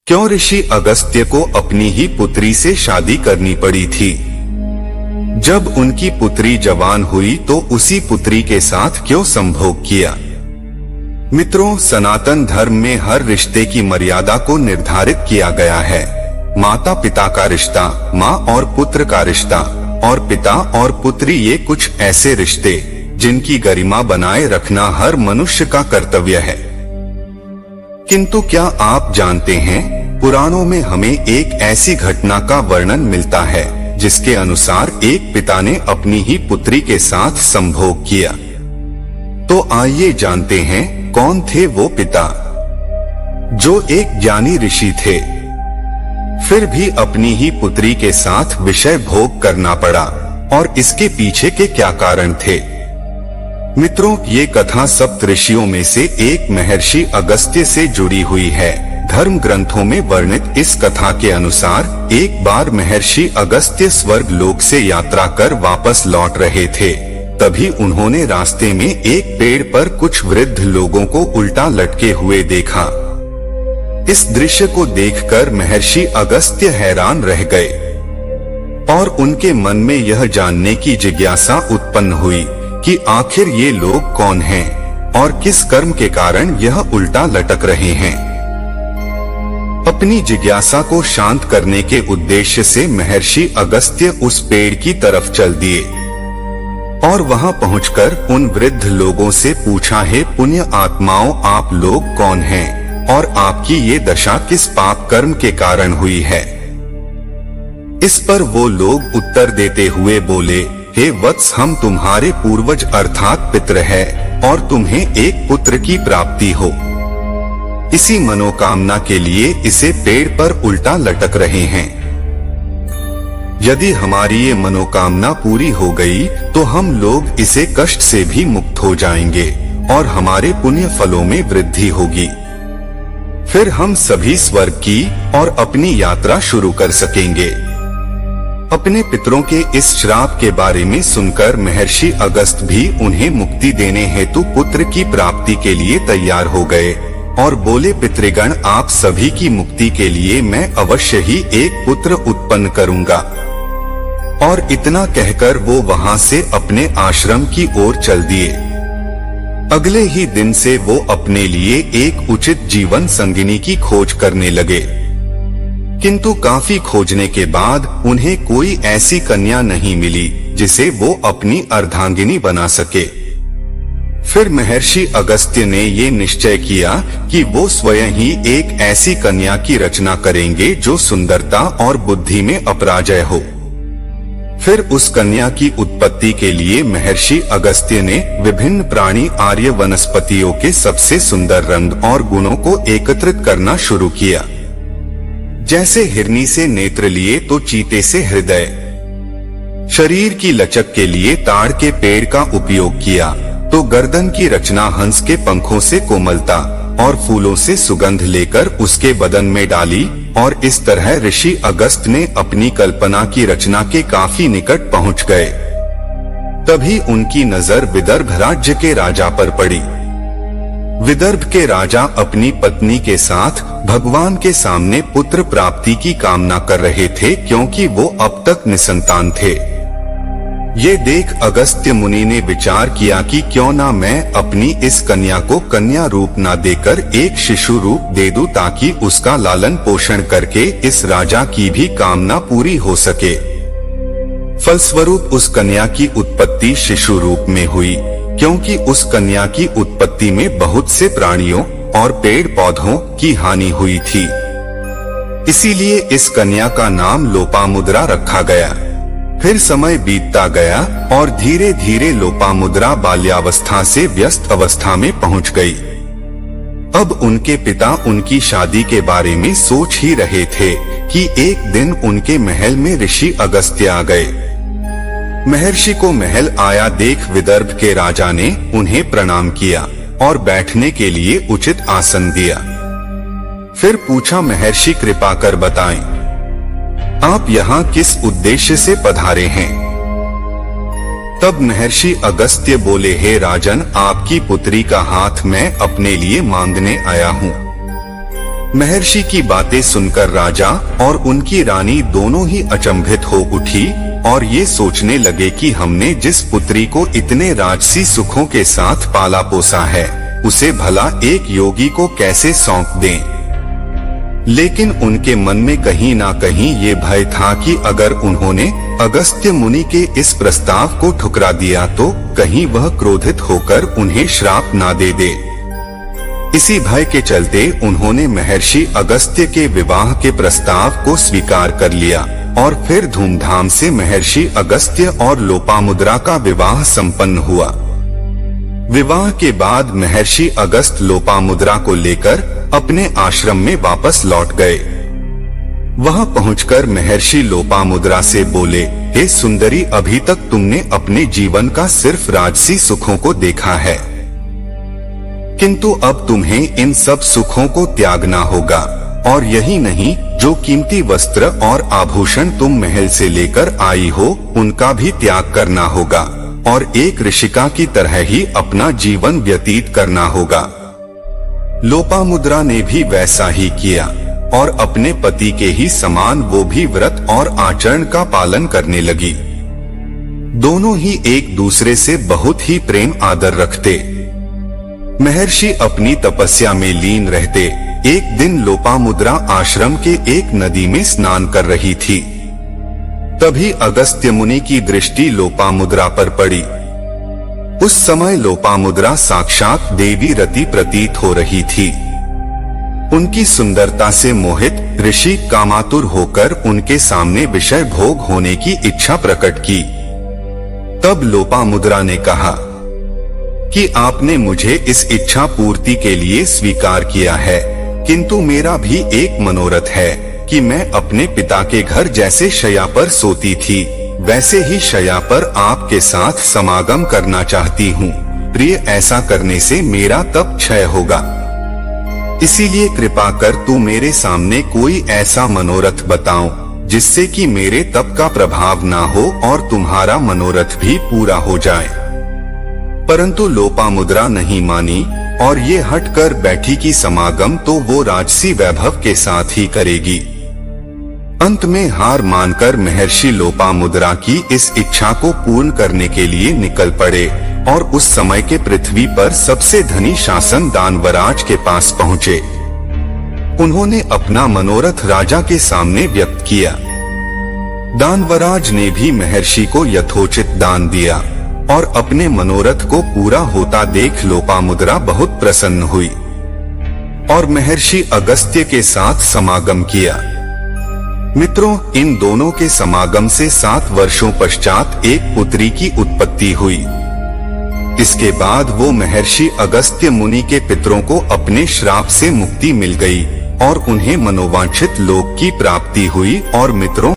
क्यों ऋषि अगस्त्य को अपनी ही पुत्री से शादी करनी पड़ी थी? जब उनकी पुत्री जवान हुई तो उसी पुत्री के साथ क्यों संभोग किया? मित्रों, सनातन धर्म में हर रिश्ते की मर्यादा को निर्धारित किया गया है। माता पिता का रिश्ता, माँ और पुत्र का रिश्ता, और पिता और पुत्री, ये कुछ ऐसे रिश्ते जिनकी गरिमा बनाए रखना हर मनुष्य का कर्तव्य है। किंतु क्या आप जानते हैं, पुराणों में हमें एक ऐसी घटना का वर्णन मिलता है जिसके अनुसार एक पिता ने अपनी ही पुत्री के साथ संभोग किया। तो आइए जानते हैं कौन थे वो पिता, जो एक ज्ञानी ऋषि थे, फिर भी अपनी ही पुत्री के साथ विषय भोग करना पड़ा, और इसके पीछे के क्या कारण थे। मित्रों, ये कथा सप्त ऋषियों में से एक महर्षि अगस्त्य से जुड़ी हुई है। धर्म ग्रंथों में वर्णित इस कथा के अनुसार एक बार महर्षि अगस्त्य स्वर्ग लोक से यात्रा कर वापस लौट रहे थे। तभी उन्होंने रास्ते में एक पेड़ पर कुछ वृद्ध लोगों को उल्टा लटके हुए देखा। इस दृश्य को देखकर महर्षि अगस्त्य हैरान रह गए और उनके मन में यह जानने की जिज्ञासा उत्पन्न हुई कि आखिर ये लोग कौन हैं और किस कर्म के कारण यह उल्टा लटक रहे हैं। अपनी जिज्ञासा को शांत करने के उद्देश्य से महर्षि अगस्त्य उस पेड़ की तरफ चल दिए और वहां पहुंचकर उन वृद्ध लोगों से पूछा, हे पुण्य आत्माओं, आप लोग कौन हैं और आपकी ये दशा किस पाप कर्म के कारण हुई है? इस पर वो लोग उत्तर देते हुए बोले, हे वत्स, हम तुम्हारे पूर्वज अर्थात पितृ है और तुम्हें एक पुत्र की प्राप्ति हो, इसी मनोकामना के लिए इसे पेड़ पर उल्टा लटक रहे हैं। यदि हमारी ये मनोकामना पूरी हो गई तो हम लोग इसे कष्ट से भी मुक्त हो जाएंगे और हमारे पुण्य फलों में वृद्धि होगी। फिर हम सभी स्वर्ग की और अपनी यात्रा शुरू कर सकेंगे। अपने पितरों के इस श्राप के बारे में सुनकर महर्षि अगस्त भी उन्हें मुक्ति देने हेतु पुत्र की प्राप्ति के लिए तैयार हो गए और बोले, पितृगण, आप सभी की मुक्ति के लिए मैं अवश्य ही एक पुत्र उत्पन्न करूंगा। और इतना कहकर वो वहां से अपने आश्रम की ओर चल दिए। अगले ही दिन से वो अपने लिए एक उचित जीवन संगिनी की खोज करने लगे, किंतु काफी खोजने के बाद उन्हें कोई ऐसी कन्या नहीं मिली जिसे वो अपनी अर्धांगिनी बना सके। फिर महर्षि अगस्त्य ने ये निश्चय किया कि वो स्वयं ही एक ऐसी कन्या की रचना करेंगे जो सुंदरता और बुद्धि में अपराजय हो। फिर उस कन्या की उत्पत्ति के लिए महर्षि अगस्त्य ने विभिन्न प्राणी आर्य वनस्पतियों के सबसे सुंदर रंग और गुणों को एकत्रित करना शुरू किया। जैसे हिरनी से नेत्र लिए तो चीते से हृदय, शरीर की लचक के लिए ताड़ के पेड़ का उपयोग किया तो गर्दन की रचना हंस के पंखों से कोमलता और फूलों से सुगंध लेकर उसके बदन में डाली, और इस तरह ऋषि अगस्त ने अपनी कल्पना की रचना के काफी निकट पहुंच गए। तभी उनकी नजर विदर्भ राज्य के राजा पर पड़ी। विदर्भ के राजा अपनी पत्नी के साथ भगवान के सामने पुत्र प्राप्ति की कामना कर रहे थे, क्योंकि वो अब तक निसंतान थे। ये देख अगस्त्य मुनि ने विचार किया कि क्यों ना मैं अपनी इस कन्या को कन्या रूप ना देकर एक शिशु रूप दे दूं, ताकि उसका लालन पोषण करके इस राजा की भी कामना पूरी हो सके। फलस्वरूप उस कन्या की उत्पत्ति शिशु रूप में हुई, क्योंकि उस कन्या की उत्पत्ति में बहुत से प्राणियों और पेड़ पौधों की हानि हुई थी। इसीलिए इस कन्या का नाम लोपामुद्रा रखा गया। फिर समय बीतता गया और धीरे धीरे लोपामुद्रा बाल्यावस्था से व्यस्त अवस्था में पहुंच गई। अब उनके पिता उनकी शादी के बारे में सोच ही रहे थे कि एक दिन उनके महल में ऋषि अगस्त्य आ गए। महर्षि को महल आया देख विदर्भ के राजा ने उन्हें प्रणाम किया और बैठने के लिए उचित आसन दिया। फिर पूछा, महर्षि कृपा कर बताएं, आप यहाँ किस उद्देश्य से पधारे हैं? तब महर्षि अगस्त्य बोले, हे राजन, आपकी पुत्री का हाथ मैं अपने लिए मांगने आया हूँ। महर्षि की बातें सुनकर राजा और उनकी रानी दोनों ही अचंभित हो उठी और ये सोचने लगे कि हमने जिस पुत्री को इतने राजसी सुखों के साथ पाला पोसा है, उसे भला एक योगी को कैसे सौंप दें। लेकिन उनके मन में कहीं ना कहीं ये भय था कि अगर उन्होंने अगस्त्य मुनि के इस प्रस्ताव को ठुकरा दिया तो कहीं वह क्रोधित होकर उन्हें श्राप ना दे दे। इसी भय के चलते उन्होंने महर्षि अगस्त्य के विवाह के प्रस्ताव को स्वीकार कर लिया और फिर धूमधाम से महर्षि अगस्त्य और लोपामुद्रा का विवाह संपन्न हुआ। विवाह के बाद महर्षि अगस्त लोपामुद्रा को लेकर अपने आश्रम में वापस लौट गए। वहां पहुंचकर महर्षि लोपामुद्रा से बोले, हे सुंदरी, अभी तक तुमने अपने जीवन का सिर्फ राजसी सुखों को देखा है, किंतु अब तुम्हें इन सब सुखों को त्यागना होगा। और यही नहीं, जो कीमती वस्त्र और आभूषण तुम महल से लेकर आई हो, उनका भी त्याग करना होगा और एक ऋषिका की तरह ही अपना जीवन व्यतीत करना होगा। लोपामुद्रा ने भी वैसा ही किया और अपने पति के ही समान वो भी व्रत और आचरण का पालन करने लगी। दोनों ही एक दूसरे से बहुत ही प्रेम आदर रखते। महर्षि अपनी तपस्या में लीन रहते। एक दिन लोपामुद्रा आश्रम के एक नदी में स्नान कर रही थी। तभी अगस्त्य मुनि की दृष्टि लोपामुद्रा पर पड़ी। उस समय लोपामुद्रा साक्षात देवी रति प्रतीत हो रही थी। उनकी सुंदरता से मोहित ऋषि कामातुर होकर उनके सामने विषय भोग होने की इच्छा प्रकट की। तब लोपामुद्रा ने कहा कि आपने मुझे इस इच्छा पूर्ति के लिए स्वीकार किया है, किंतु मेरा भी एक मनोरथ है कि मैं अपने पिता के घर जैसे शैया पर सोती थी, वैसे ही शैया पर आपके साथ समागम करना चाहती हूँ। प्रिय, ऐसा करने से मेरा तप क्षय होगा। इसीलिए कृपा कर तू मेरे सामने कोई ऐसा मनोरथ बताओ जिससे कि मेरे तप का प्रभाव ना हो और तुम्हारा मनोरथ भी पूरा हो जाए। परंतु लोपामुद्रा नहीं मानी और ये हट कर बैठी कि समागम तो वो राजसी वैभव के साथ ही करेगी। अंत में हार मानकर महर्षि लोपामुद्रा की इस इच्छा को पूर्ण करने के लिए निकल पड़े और उस समय के पृथ्वी पर सबसे धनी शासन दानवराज के पास पहुँचे। उन्होंने अपना मनोरथ राजा के सामने व्यक्त किया। दानवराज ने भी महर्षि को यथोचित दान दिया और अपने मनोरथ को पूरा होता देख लोपामुद्रा बहुत प्रसन्न हुई और महर्षि अगस्त्य के साथ समागम किया। मित्रों, इन दोनों के समागम से 7 वर्षों पश्चात एक पुत्री की उत्पत्ति हुई। इसके बाद वो महर्षि अगस्त्य मुनि के पितरों को अपने श्राप से मुक्ति मिल गई और उन्हें मनोवांछित लोक की प्राप्ति हुई। और मित्रों,